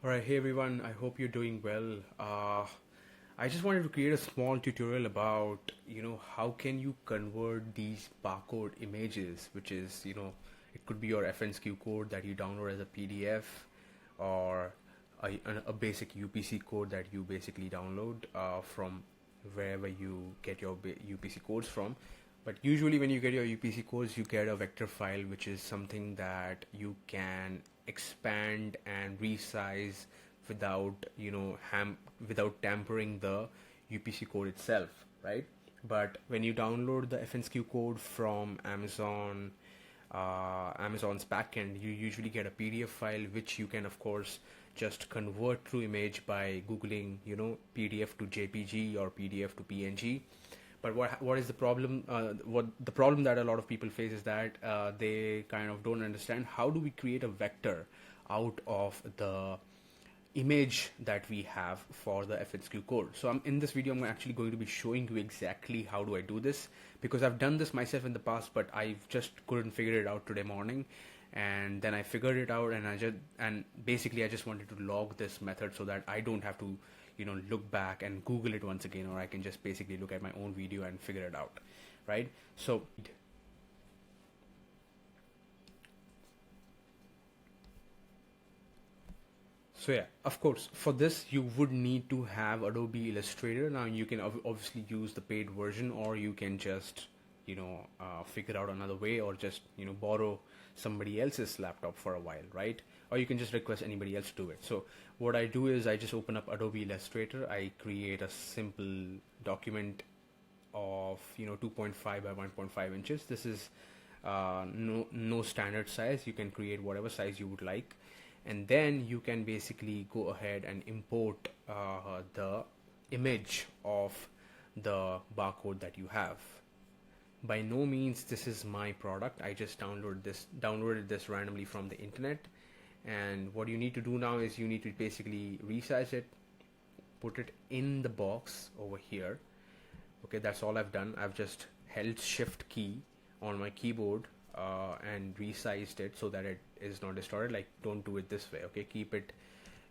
Alright, hey everyone, I hope you're doing well. I just wanted to create a small tutorial about, how can you convert these barcode images, which is, it could be your FNSKU code that you download as a PDF or a basic UPC code that you basically download from wherever you get your UPC codes from. But usually when you get your UPC codes, you get a vector file, which is something that you can expand and resize without, without tampering the UPC code itself, right? But when you download the FNSKU code from Amazon's backend, you usually get a PDF file, which you can, of course, just convert to image by googling, PDF to JPG or PDF to PNG. But what is the problem? What the problem that a lot of people face is that they kind of don't understand how do we create a vector out of the image that we have for the FNSKU code. So in this video, I'm actually going to be showing you exactly how do I do this, because I've done this myself in the past, but I just couldn't figure it out today morning. And then I figured it out, and basically I just wanted to log this method so that I don't have to look back and Google it once again, or I can just basically look at my own video and figure it out, right? So yeah, of course, for this you would need to have Adobe Illustrator. Now you can obviously use the paid version, or you can just figure out another way, or just borrow somebody else's laptop for a while, right? Or you can just request anybody else to do it. So what I do is I just open up Adobe Illustrator. I create a simple document of 2.5 by 1.5 inches. This is no standard size. You can create whatever size you would like, and then you can basically go ahead and import the image of the barcode that you have. By no means this is my product. I just downloaded this randomly from the internet, and what you need to do now is you need to basically resize it, put it in the box over here. Okay, that's all I've done. I've just held shift key on my keyboard and resized it so that it is not distorted. Like, don't do it this way, okay? Keep it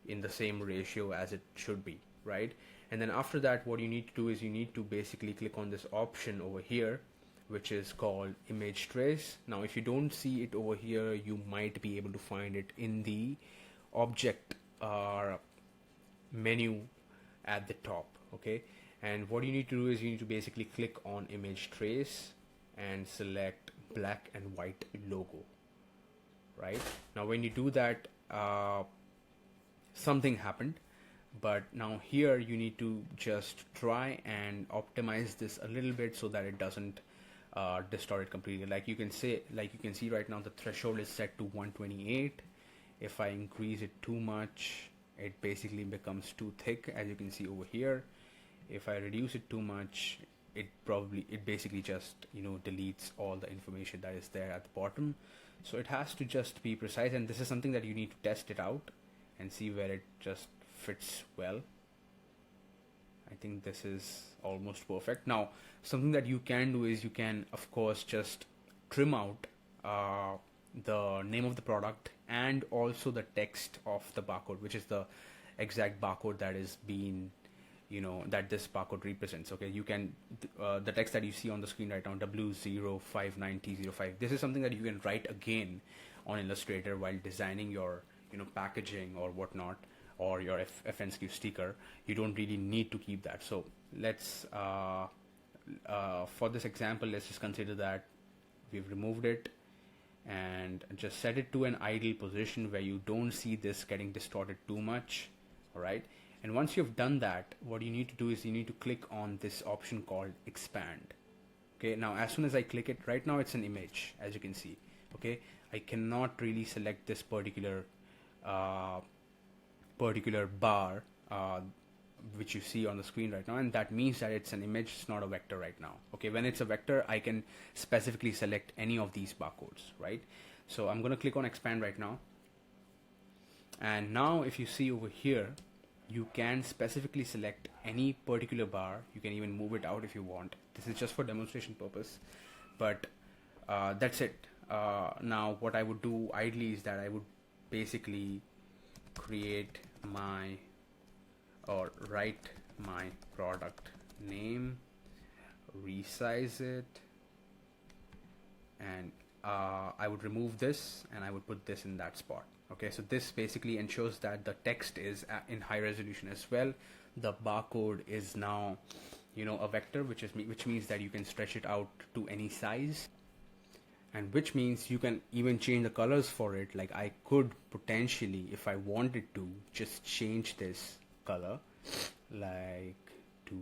in the same ratio as it should be, right? And then after that, what you need to do is you need to basically click on this option over here, which is called image trace. Now if you don't see it over here, you might be able to find it in the object menu at the top, okay? And what you need to do is you need to basically click on image trace and select black and white logo, right? Now when you do that, something happened, but now here you need to just try and optimize this a little bit so that it doesn't distort it completely. Like you can see right now, the threshold is set to 128. If I increase it too much, it basically becomes too thick, as you can see over here. If I reduce it too much, it basically just deletes all the information that is there at the bottom. So it has to just be precise, and this is something that you need to test it out and see where it just fits well. I think this is almost perfect. Now something that you can do is you can, of course, just trim out the name of the product and also the text of the barcode, which is the exact barcode that is being that this barcode represents. Okay, you can the text that you see on the screen right now, W059T05, this is something that you can write again on Illustrator while designing your packaging or whatnot, or your FNSKU sticker. You don't really need to keep that. So let's for this example, let's just consider that we've removed it and just set it to an ideal position where you don't see this getting distorted too much. All right, and once you've done that, what you need to do is you need to click on this option called expand. Okay, now as soon as I click it, right now it's an image, as you can see. Okay, I cannot really select this particular bar which you see on the screen right now, and that means that it's an image, it's not a vector right now. Okay, when it's a vector, I can specifically select any of these barcodes, right? So I'm going to click on expand right now, and now if you see over here, you can specifically select any particular bar. You can even move it out if you want. This is just for demonstration purpose, but that's it. Now what I would do ideally is that I would basically create my or write my product name, resize it, and I would remove this and I would put this in that spot. Okay, so this basically ensures that the text is in high resolution as well. The barcode is now, you know, a vector, which means that you can stretch it out to any size, and which means you can even change the colors for it. Like I could potentially, if I wanted to, just change this color like to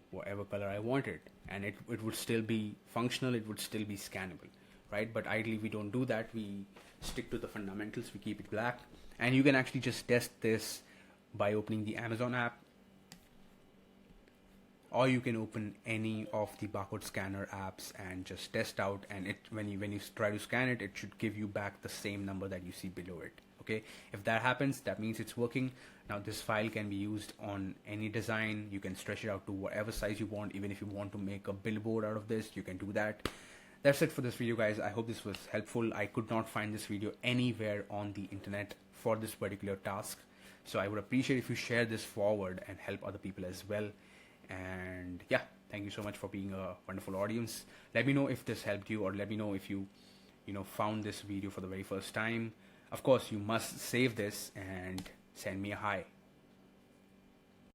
whatever color I wanted, and it would still be functional, it would still be scannable, right? But ideally we don't do that. We stick to the fundamentals, we keep it black. And you can actually just test this by opening the Amazon app, or you can open any of the barcode scanner apps and just test out, and it when you try to scan it, it should give you back the same number that you see below it. Okay, if that happens, that means it's working. Now this file can be used on any design. You can stretch it out to whatever size you want. Even if you want to make a billboard out of this, you can do that. That's it for this video, guys. I hope this was helpful. I could not find this video anywhere on the internet for this particular task, so I would appreciate if you share this forward and help other people as well. And yeah, thank you so much for being a wonderful audience. Let me know if this helped you, or let me know if you found this video for the very first time. Of course, you must save this and send me a hi.